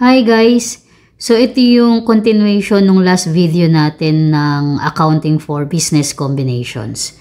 Hi guys! So ito yung continuation ng last video natin ng accounting for business combinations.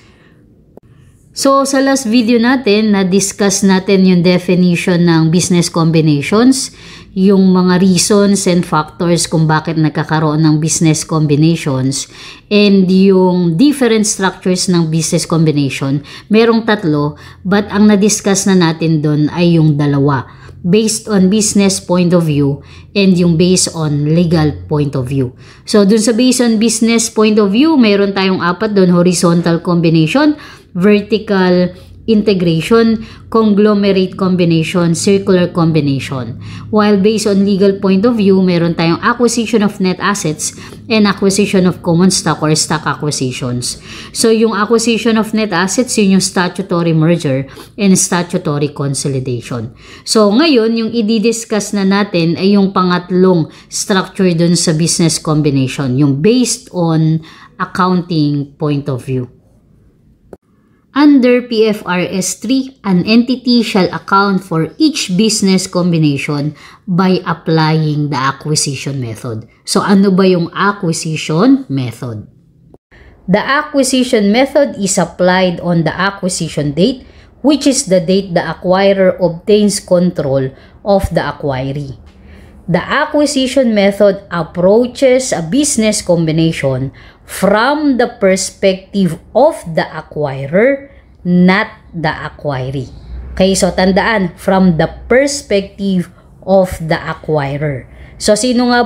So sa last video natin, na-discuss natin yung definition ng business combinations, yung mga reasons and factors kung bakit nagkakaroon ng business combinations, and yung different structures ng business combination. Merong tatlo, but ang na-discuss na natin doon ay yung dalawa, based on business point of view and yung based on legal point of view. So dun sa based on business point of view, mayroon tayong apat doon: horizontal combination, vertical integration, conglomerate combination, circular combination. While based on legal point of view, meron tayong acquisition of net assets and acquisition of common stock or stock acquisitions. So yung acquisition of net assets, yun yung statutory merger and statutory consolidation. So ngayon, yung i-discuss na natin ay yung pangatlong structure dun sa business combination, yung based on accounting point of view. Under PFRS 3, an entity shall account for each business combination by applying the acquisition method. So ano ba yung acquisition method? The acquisition method is applied on the acquisition date, which is the date the acquirer obtains control of the acquiree. The acquisition method approaches a business combination from the perspective of the acquirer, not the acquiree. Okay, so tandaan, from the perspective of the acquirer. So sino nga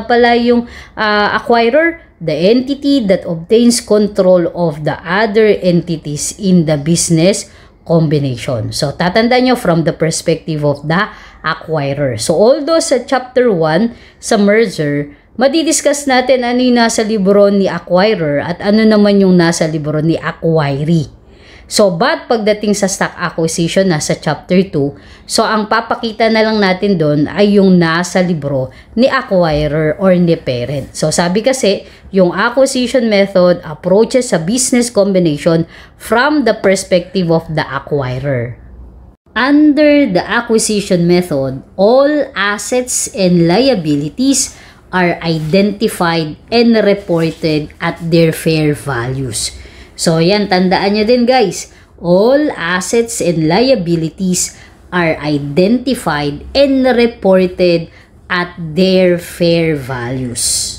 pala yung acquirer? The entity that obtains control of the other entities in the business combination. So tatandaan nyo, from the perspective of the acquirer. So although sa chapter 1 sa merger, madidiscuss natin ano yung nasa libro ni acquirer at ano naman yung nasa libro ni acquiree. So but pagdating sa stock acquisition nasa chapter 2, so ang papakita na lang natin doon ay yung nasa libro ni acquirer or ni parent. So sabi kasi, yung acquisition method approaches a business combination from the perspective of the acquirer. Under the acquisition method, all assets and liabilities are identified and reported at their fair values. So yan, tandaan nyo din guys, all assets and liabilities are identified and reported at their fair values.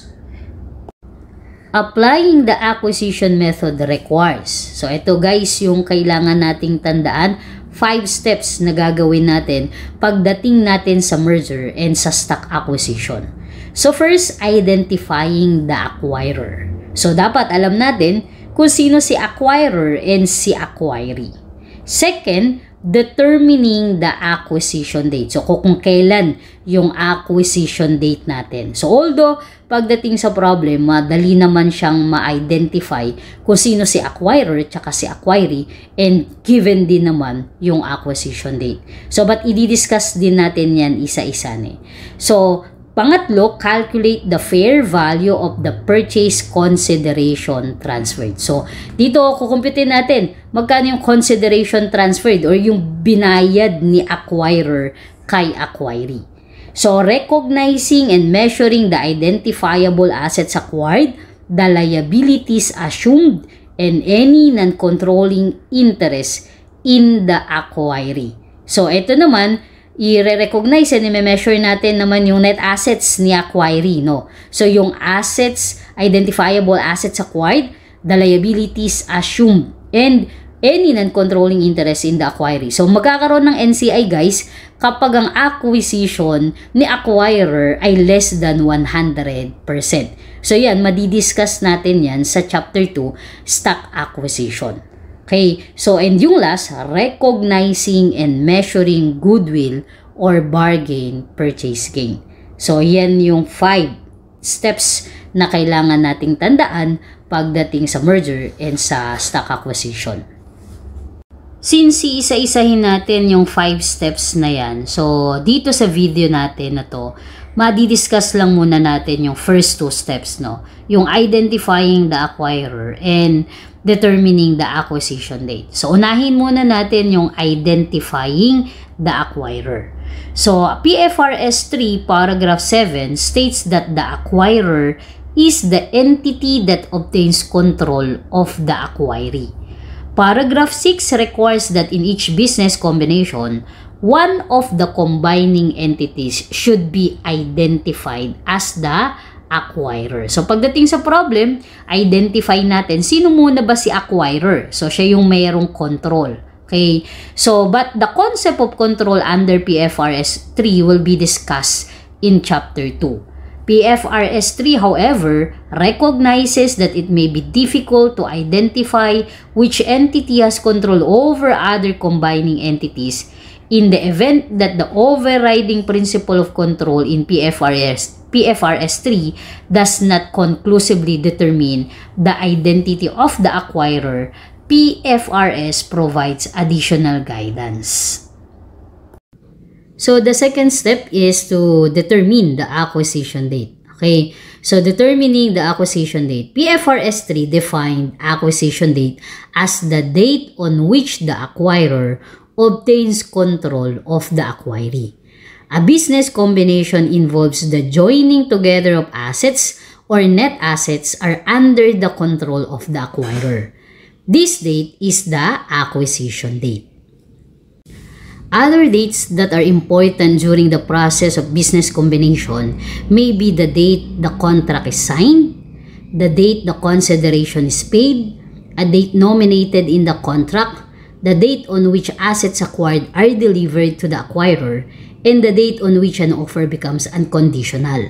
Applying the acquisition method requires, so ito guys yung kailangan nating tandaan, 5 steps na gagawin natin pagdating natin sa merger and sa stock acquisition. So first, identifying the acquirer. So dapat alam natin kung sino si acquirer and si acquiree. Second, determining the acquisition date. So kung kailan yung acquisition date natin. So although pagdating sa problem, madali naman siyang ma-identify kung sino si acquirer at si acquiree, and given din naman yung acquisition date. So but i-discuss din natin yan isa-isa ni. So pangatlo, calculate the fair value of the purchase consideration transferred. So, dito kukumputin natin magkano yung consideration transferred or yung binayad ni acquirer kay acquiree. So, recognizing and measuring the identifiable assets acquired, the liabilities assumed, and any non-controlling interest in the acquiree. So, ito naman, i-recognize and i-measure natin naman yung net assets ni acquiree, no? So, yung assets, identifiable assets acquired, the liabilities assumed, and any non-controlling interest in the acquiree. So, magkakaroon ng NCI, guys, kapag ang acquisition ni acquirer ay less than 100%. So, yan, madidiscuss natin yan sa chapter 2, stock acquisition. Okay, so and yung last, recognizing and measuring goodwill or bargain purchase gain. So yan yung 5 steps na kailangan nating tandaan pagdating sa merger and sa stock acquisition. Since isa-isahin natin yung 5 steps na yan, so dito sa video natin na to, madidiscuss lang muna natin yung first 2 steps, no? Yung identifying the acquirer and determining the acquisition date. So, unahin muna natin yung identifying the acquirer. So, PFRS 3 paragraph 7 states that the acquirer is the entity that obtains control of the acquiree. Paragraph 6 requires that in each business combination, one of the combining entities should be identified as the acquirer. So, pagdating sa problem, identify natin sino muna ba si acquirer. So, siya yung mayroong control. Okay? So, but the concept of control under PFRS 3 will be discussed in Chapter 2. PFRS 3, however, recognizes that it may be difficult to identify which entity has control over other combining entities in the event that the overriding principle of control in PFRS 3 does not conclusively determine the identity of the acquirer. PFRS provides additional guidance. So, the second step is to determine the acquisition date. Okay, so determining the acquisition date. PFRS 3 defined acquisition date as the date on which the acquirer obtains control of the acquiree. A business combination involves the joining together of assets or net assets are under the control of the acquirer. This date is the acquisition date. Other dates that are important during the process of business combination may be the date the contract is signed, the date the consideration is paid, a date nominated in the contract, the date on which assets acquired are delivered to the acquirer, and the date on which an offer becomes unconditional.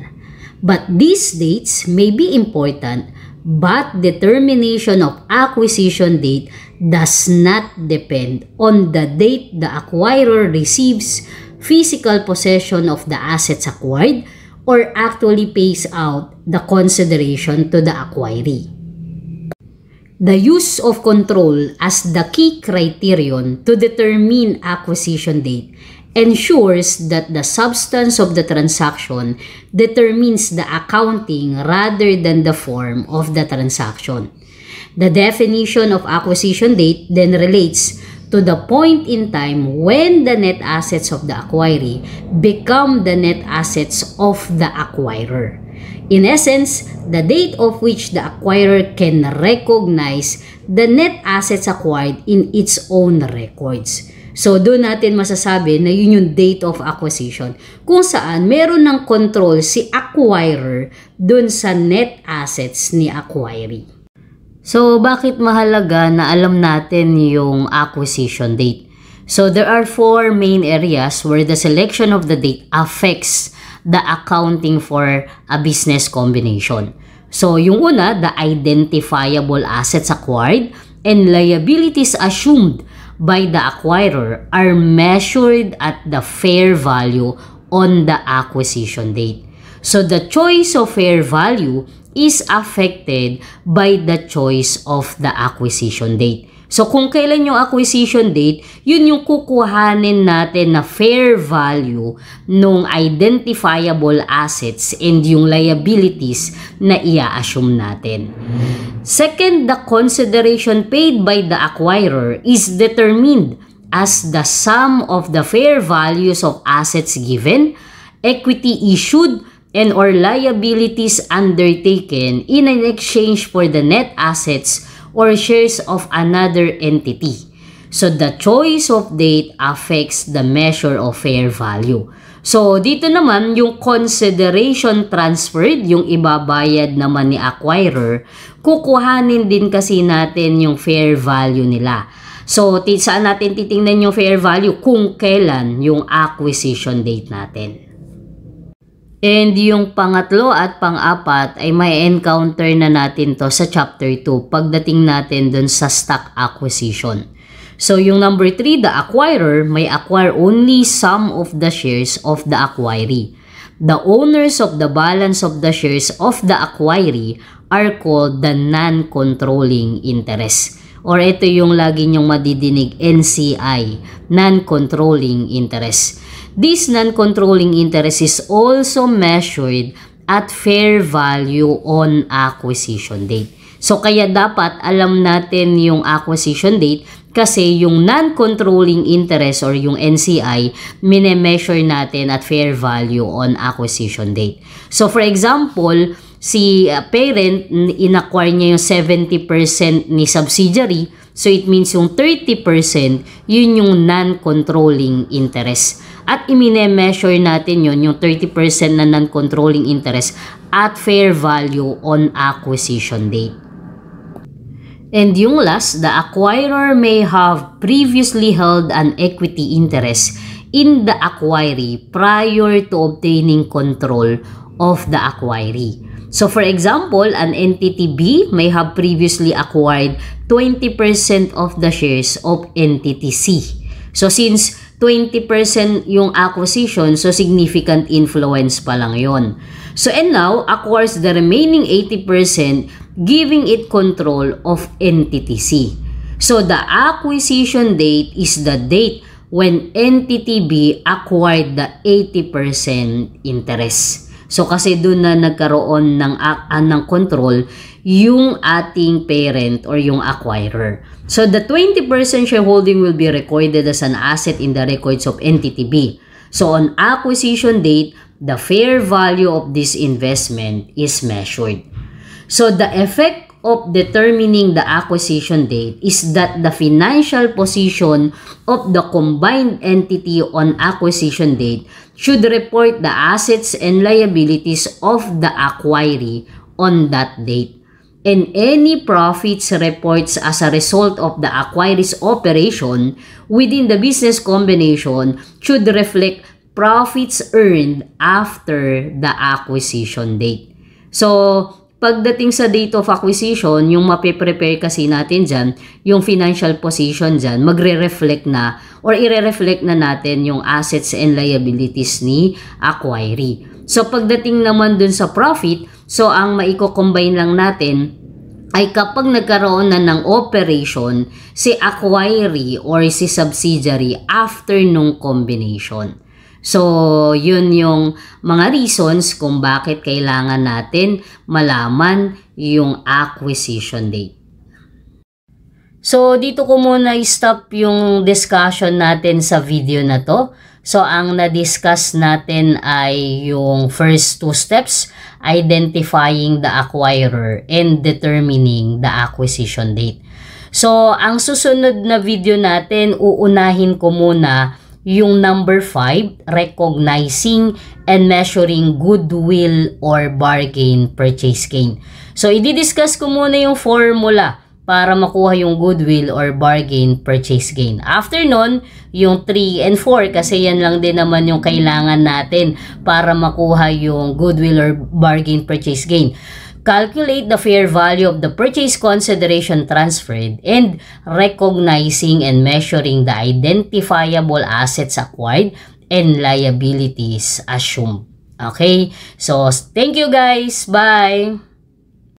But these dates may be important, but determination of acquisition date does not depend on the date the acquirer receives physical possession of the assets acquired or actually pays out the consideration to the acquiree. The use of control as the key criterion to determine acquisition date ensures that the substance of the transaction determines the accounting rather than the form of the transaction. The definition of acquisition date then relates to the point in time when the net assets of the acquiree become the net assets of the acquirer. In essence, the date of which the acquirer can recognize the net assets acquired in its own records. So, doon natin masasabi na yun yung date of acquisition kung saan meron ng control si acquirer doon sa net assets ni acquiree. So, bakit mahalaga na alam natin yung acquisition date? So, there are 4 main areas where the selection of the date affects the accounting for a business combination. So, yung una, the identifiable assets acquired and liabilities assumed by the acquirer are measured at the fair value on the acquisition date. So, the choice of fair value is affected by the choice of the acquisition date. So, kung kailan yung acquisition date, yun yung kukuhanin natin na fair value nung identifiable assets and yung liabilities na i-assume natin. Second, the consideration paid by the acquirer is determined as the sum of the fair values of assets given, equity issued, and or liabilities undertaken in an exchange for the net assets or shares of another entity. So, the choice of date affects the measure of fair value. So, dito naman, yung consideration transferred, yung ibabayad naman ni acquirer, kukuhanin din kasi natin yung fair value nila. So, saan natin titingnan yung fair value? Kung kailan yung acquisition date natin. And yung pangatlo at pang-apat ay may encounter na natin to sa chapter 2 pagdating natin dun sa stock acquisition. So yung number 3, the acquirer may acquire only some of the shares of the acquiree. The owners of the balance of the shares of the acquiree are called the non-controlling interest. Or ito yung lagi nyong madidinig, NCI, non-controlling interest. This non-controlling interest is also measured at fair value on acquisition date. So, kaya dapat alam natin yung acquisition date Kasi yung non-controlling interest or yung NCI, mine-measure natin at fair value on acquisition date. So for example, si parent, in-acquire niya yung 70% ni subsidiary. So it means yung 30%, yun yung non-controlling interest. At imine-measure natin yun, yung 30% na non-controlling interest at fair value on acquisition date. And yung last, the acquirer may have previously held an equity interest in the acquiree prior to obtaining control of the acquiree. So for example, an entity B may have previously acquired 20% of the shares of entity C. So since 20% yung acquisition, so significant influence pa lang yon. So and now, acquires the remaining 80%, giving it control of entity C. So the acquisition date is the date when entity B acquired the 80% interest. So kasi doon na nagkaroon ng control yung ating parent or yung acquirer. So the 20% shareholding will be recorded as an asset in the records of entity B. So on acquisition date, the fair value of this investment is measured. So the effect of determining the acquisition date is that the financial position of the combined entity on acquisition date should report the assets and liabilities of the acquiree on that date. And any profits reports as a result of the acquiree's operation within the business combination should reflect profits earned after the acquisition date. So, pagdating sa date of acquisition, yung mape-prepare kasi natin dyan, yung financial position dyan, magre-reflect na or ire-reflect na natin yung assets and liabilities ni acquiree. So, pagdating naman dun sa profit, so ang maiko-combine lang natin ay kapag nagkaroon na ng operation si acquiree or si subsidiary after nung combination. So, yun yung mga reasons kung bakit kailangan natin malaman yung acquisition date. So, dito ko muna i-stop yung discussion natin sa video na to. So, ang na-discuss natin ay yung first two steps, identifying the acquirer and determining the acquisition date. So, ang susunod na video natin, uunahin ko muna yung number 5, recognizing and measuring goodwill or bargain purchase gain. So, i-discuss ko muna yung formula para makuha yung goodwill or bargain purchase gain. After nun, yung 3 and 4 kasi yan lang din naman yung kailangan natin para makuha yung goodwill or bargain purchase gain. Calculate the fair value of the purchase consideration transferred and recognizing and measuring the identifiable assets acquired and liabilities assumed. Okay? So, thank you guys. Bye!